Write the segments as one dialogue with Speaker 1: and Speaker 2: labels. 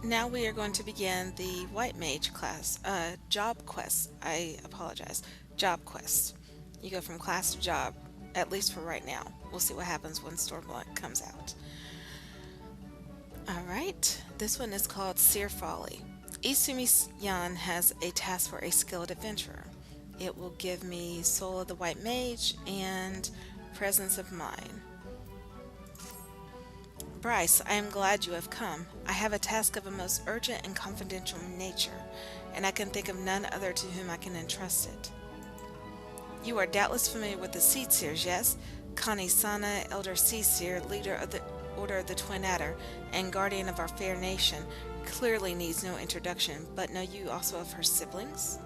Speaker 1: Now we are going to begin the White Mage class, job quest. I apologize. Job quest. You go from class to job, at least for right now. We'll see what happens when Stormblunt comes out. Alright, this one is called Seer Folly. E-Sumi-San has a task for a skilled adventurer. It will give me Soul of the White Mage and Presence of Mind. Bryce, I am glad you have come. I have a task of a most urgent and confidential nature, and I can think of none other to whom I can entrust it. You are doubtless familiar with the Seed Seers, yes? Connie Sana, Elder Sea Seer, leader of the Order of the Twin Adder, and guardian of our fair nation, clearly needs no introduction, but know you also of her siblings?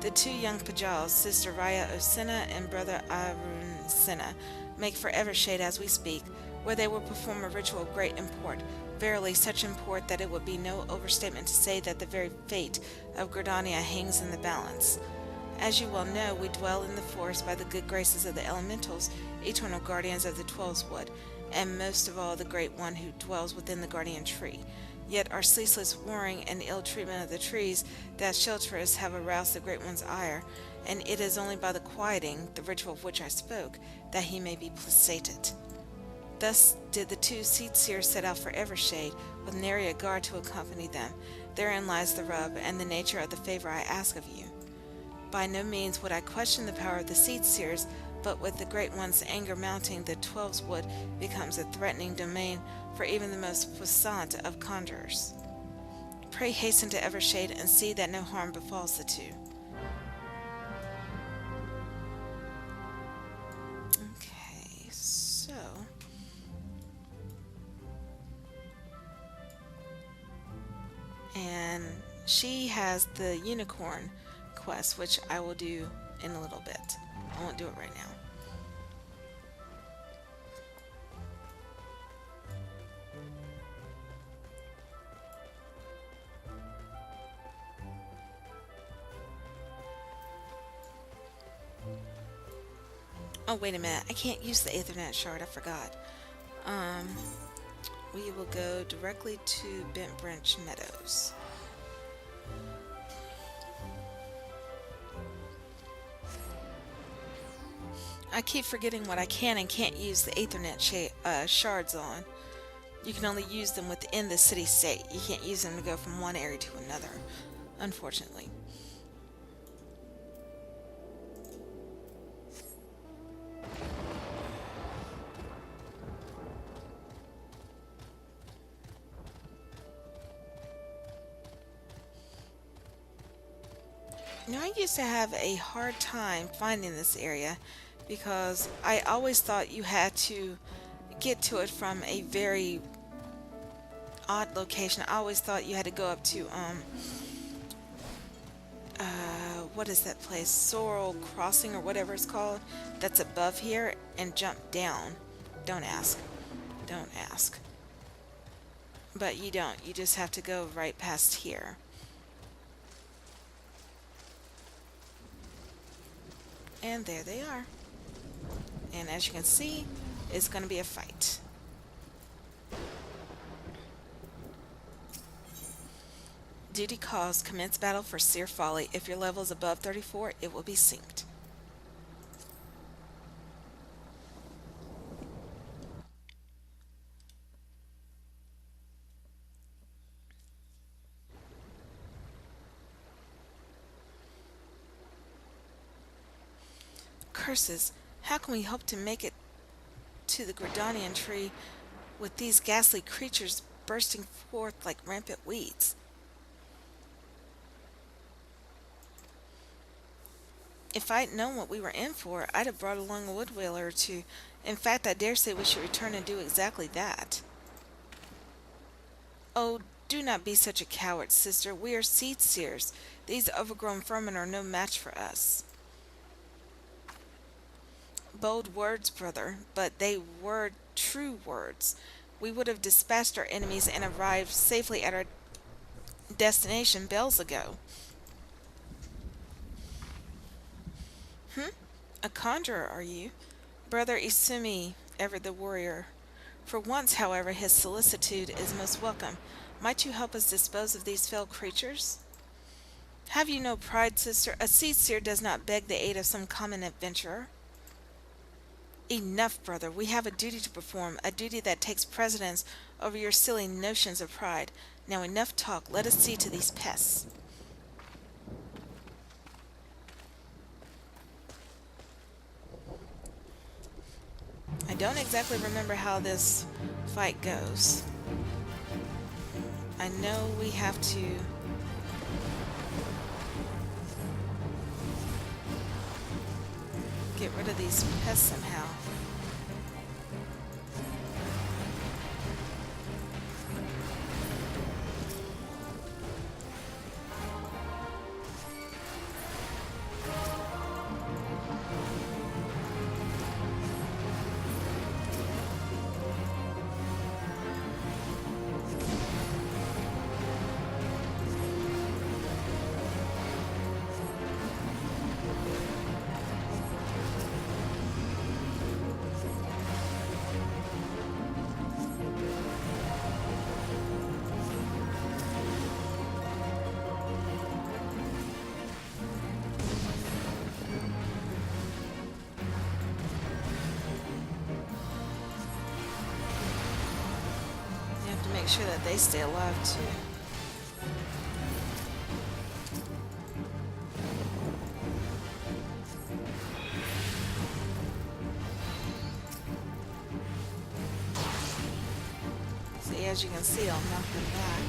Speaker 1: The two young Pajals, Sister Raya Osina and Brother Arun Sina, make for Evershade as we speak, where they will perform a ritual of great import, verily such import that it would be no overstatement to say that the very fate of Gridania hangs in the balance. As you well know, we dwell in the forest by the good graces of the elementals, eternal guardians of the Twelveswood, and most of all the great one who dwells within the guardian tree. Yet our ceaseless warring and ill treatment of the trees that shelter us have aroused the Great One's ire, and it is only by the quieting, the ritual of which I spoke, that he may be placated. Thus did the two Seed Seers set out for Evershade, with nary a guard to accompany them. Therein lies the rub, and the nature of the favor I ask of you. By no means would I question the power of the Seed Seers, but with the Great One's anger mounting, the Twelveswood becomes a threatening domain for even the most puissant of conjurers. Pray hasten to Evershade and see that no harm befalls the two. Okay, so... And she has the unicorn quest, which I will do in a little bit. I won't do it right now. Oh, wait a minute. I can't use the Ethernet shard. I forgot. Um, we will go directly to Bent Branch Meadows. I keep forgetting what I can and can't use the Ethernet shards on. You can only use them within the city-state. You can't use them to go from one area to another, unfortunately. Now, I used to have a hard time finding this area because I always thought you had to get to it from a very odd location. I always thought you had to go up to, what is that place? Sorrel Crossing or whatever it's called. That's above here and jump down. Don't ask. Don't ask. But you don't. You just have to go right past here. And there they are. And as you can see, it's going to be a fight. Duty calls, commence battle for Seer Folly. If your level is above 34, it will be synced. Curses! How can we hope to make it to the Gridanian tree with these ghastly creatures bursting forth like rampant weeds? If I'd known what we were in for, I'd have brought along a wood whaler or two. In fact, I dare say we should return and do exactly that. Oh, do not be such a coward, sister. We are seed seers. These overgrown vermin are no match for us. Bold words, brother, but they were true words. We would have dispatched our enemies and arrived safely at our destination bells ago. A conjurer, are you? Brother E-Sumi, ever the warrior. For once, however, his solicitude is most welcome. Might you help us dispose of these fell creatures? Have you no pride, sister? A sea seer does not beg the aid of some common adventurer. Enough, brother. We have a duty to perform, a duty that takes precedence over your silly notions of pride. Now enough talk. Let us see to these pests. I don't exactly remember how this fight goes. I know we have to get rid of these pests somehow. You have to make sure that they stay alive too. See, as you can see, I'll knock them back.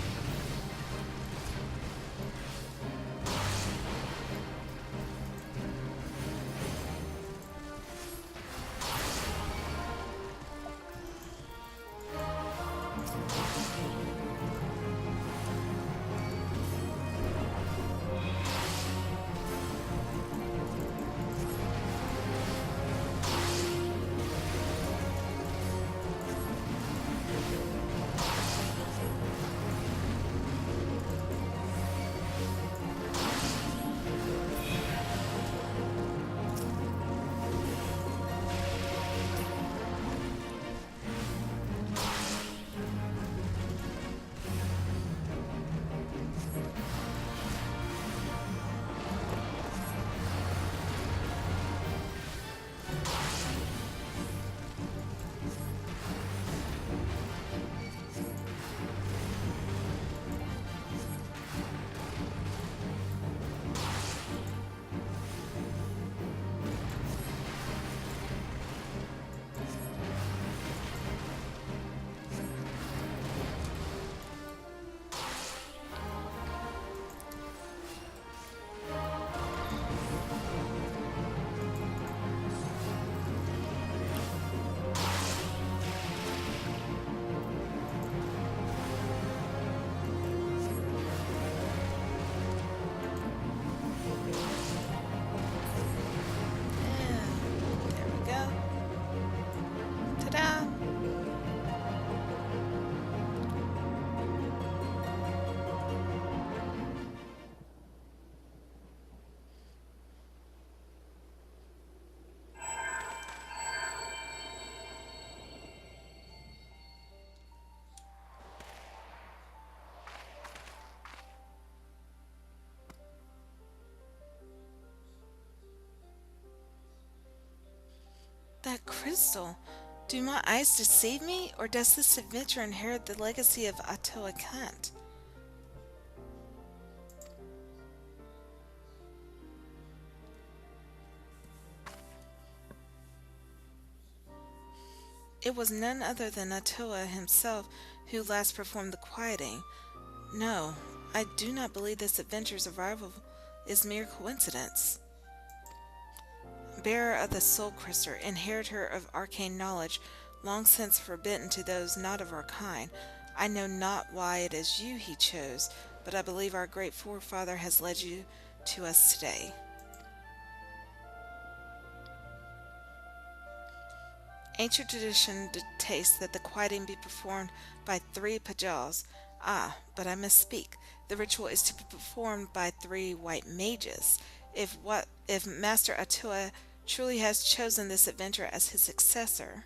Speaker 1: There we go. Ta-da! That crystal. Do my eyes deceive me, or does this adventure inherit the legacy of Atoa Kant? It was none other than Atoa himself who last performed the quieting. No, I do not believe this adventure's arrival is mere coincidence. Bearer of the soul crystal, inheritor of arcane knowledge, long since forbidden to those not of our kind, I know not why it is you he chose, but I believe our great forefather has led you to us today. Ancient tradition dictates that the quieting be performed by 3 pajas. Ah, but I misspeak. The ritual is to be performed by 3 white mages. If Master Atua truly has chosen this adventurer as his successor,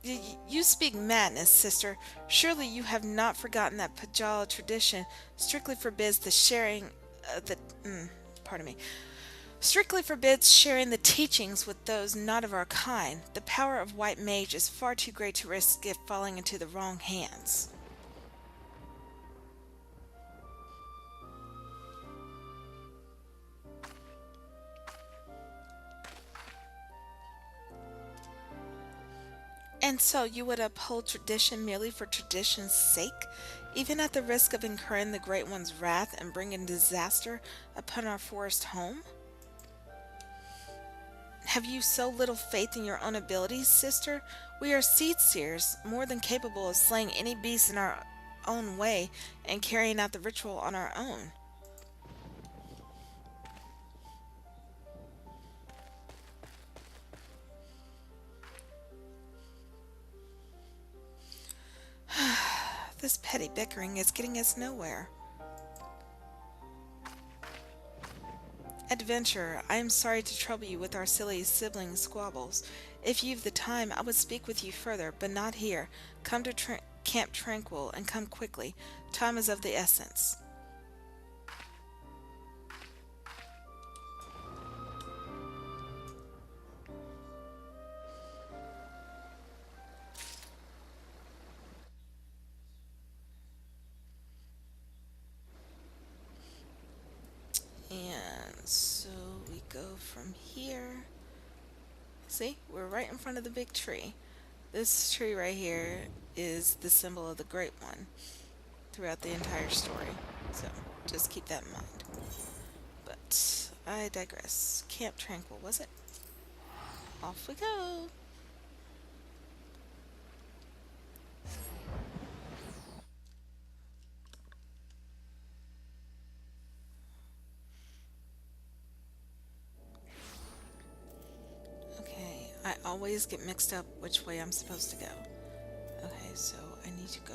Speaker 1: You speak madness, sister. Surely you have not forgotten that Pajala tradition strictly forbids the sharing the pardon me, strictly forbids sharing the teachings with those not of our kind. The power of white mage is far too great to risk it falling into the wrong hands. And so you would uphold tradition merely for tradition's sake, even at the risk of incurring the Great One's wrath and bringing disaster upon our forest home? Have you so little faith in your own abilities, sister? We are seed seers, more than capable of slaying any beast in our own way and carrying out the ritual on our own. This petty bickering is getting us nowhere. Adventurer, I am sorry to trouble you with our silly sibling squabbles. If you've the time, I would speak with you further, but not here. Come to Camp Tranquil, and come quickly. Time is of the essence. And so we go from here. See, we're right in front of the big tree. This tree right here is the symbol of the Great One throughout the entire story. So just keep that in mind. But I digress. Camp Tranquil, was it? Off we go. Okay, I always get mixed up which way I'm supposed to go. Okay, so I need to go.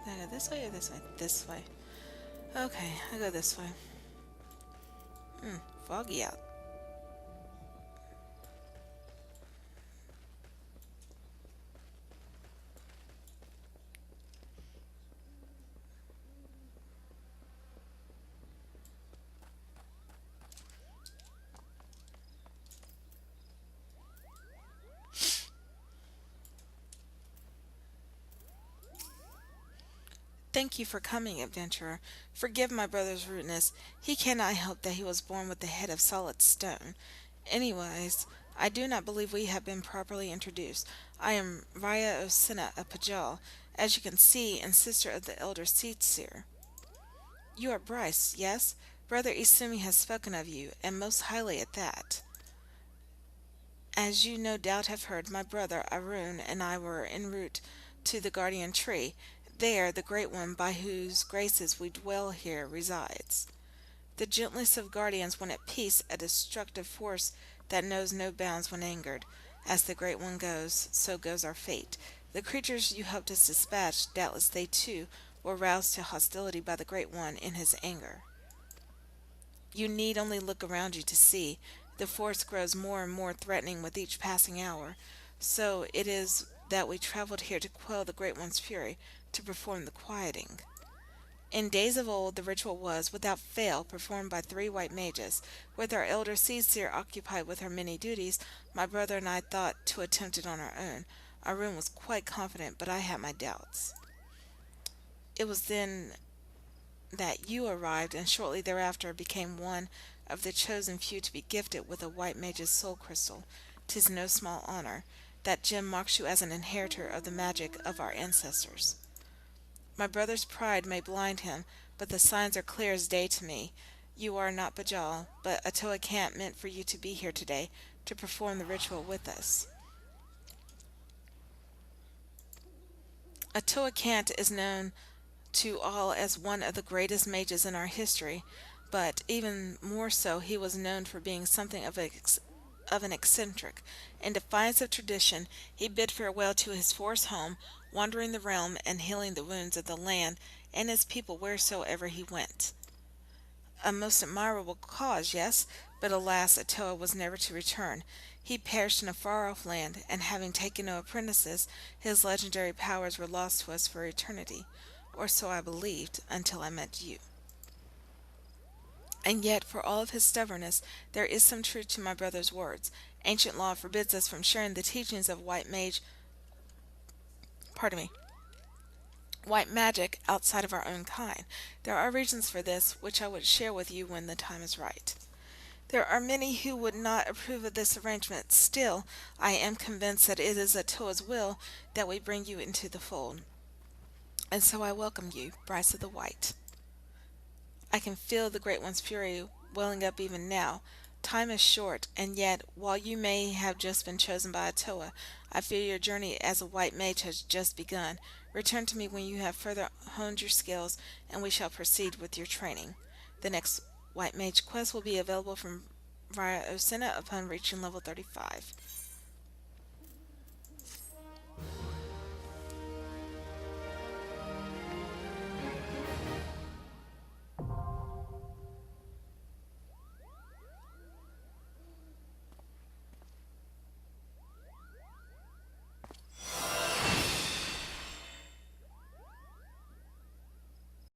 Speaker 1: Did I go this way or this way? This way. Okay, I go this way. Foggy out. Thank you for coming, adventurer. Forgive my brother's rudeness. He cannot help that he was born with the head of solid stone. Anyways, I do not believe we have been properly introduced. I am Raya Osina of Pajal, as you can see, and sister of the elder Seer. You are Bryce, yes? Brother E-Sumi has spoken of you, and most highly at that. As you no doubt have heard, my brother Arun and I were en route to the guardian tree. There the Great One by whose graces we dwell here resides. The gentlest of guardians when at peace, a destructive force that knows no bounds when angered. As the Great One goes, so goes our fate. The creatures you helped us dispatch, doubtless they too were roused to hostility by the Great One in his anger. You need only look around you to see. The force grows more and more threatening with each passing hour. So it is that we traveled here to quell the Great One's fury, to perform the quieting. In days of old, the ritual was, without fail, performed by 3 white mages. With our elder Seer occupied with her many duties, my brother and I thought to attempt it on our own. Arun was quite confident, but I had my doubts. It was then that you arrived, and shortly thereafter became one of the chosen few to be gifted with a white mage's soul crystal. 'Tis no small honor. That gem marks you as an inheritor of the magic of our ancestors. My brother's pride may blind him, but the signs are clear as day to me. You are not Bajal, but Atoa Camp meant for you to be here today to perform the ritual with us. Atoa Cant is known to all as one of the greatest mages in our history, but even more so he was known for being something of an eccentric. In defiance of tradition, he bid farewell to his forest home, wandering the realm and healing the wounds of the land and his people wheresoever he went. A most admirable cause, yes, but alas, Atoa was never to return. He perished in a far-off land, and having taken no apprentices, his legendary powers were lost to us for eternity. Or so I believed, until I met you. And yet, for all of his stubbornness, there is some truth to my brother's words. Ancient law forbids us from sharing the teachings of pardon me, white magic outside of our own kind. There are reasons for this, which I would share with you when the time is right. There are many who would not approve of this arrangement. Still, I am convinced that it is Atoa's will that we bring you into the fold. And so I welcome you, Bryce of the White. I can feel the Great One's fury welling up even now. Time is short, and yet, while you may have just been chosen by Atoa, I fear your journey as a white mage has just begun. Return to me when you have further honed your skills, and we shall proceed with your training. The next white mage quest will be available from via Osina upon reaching level 35.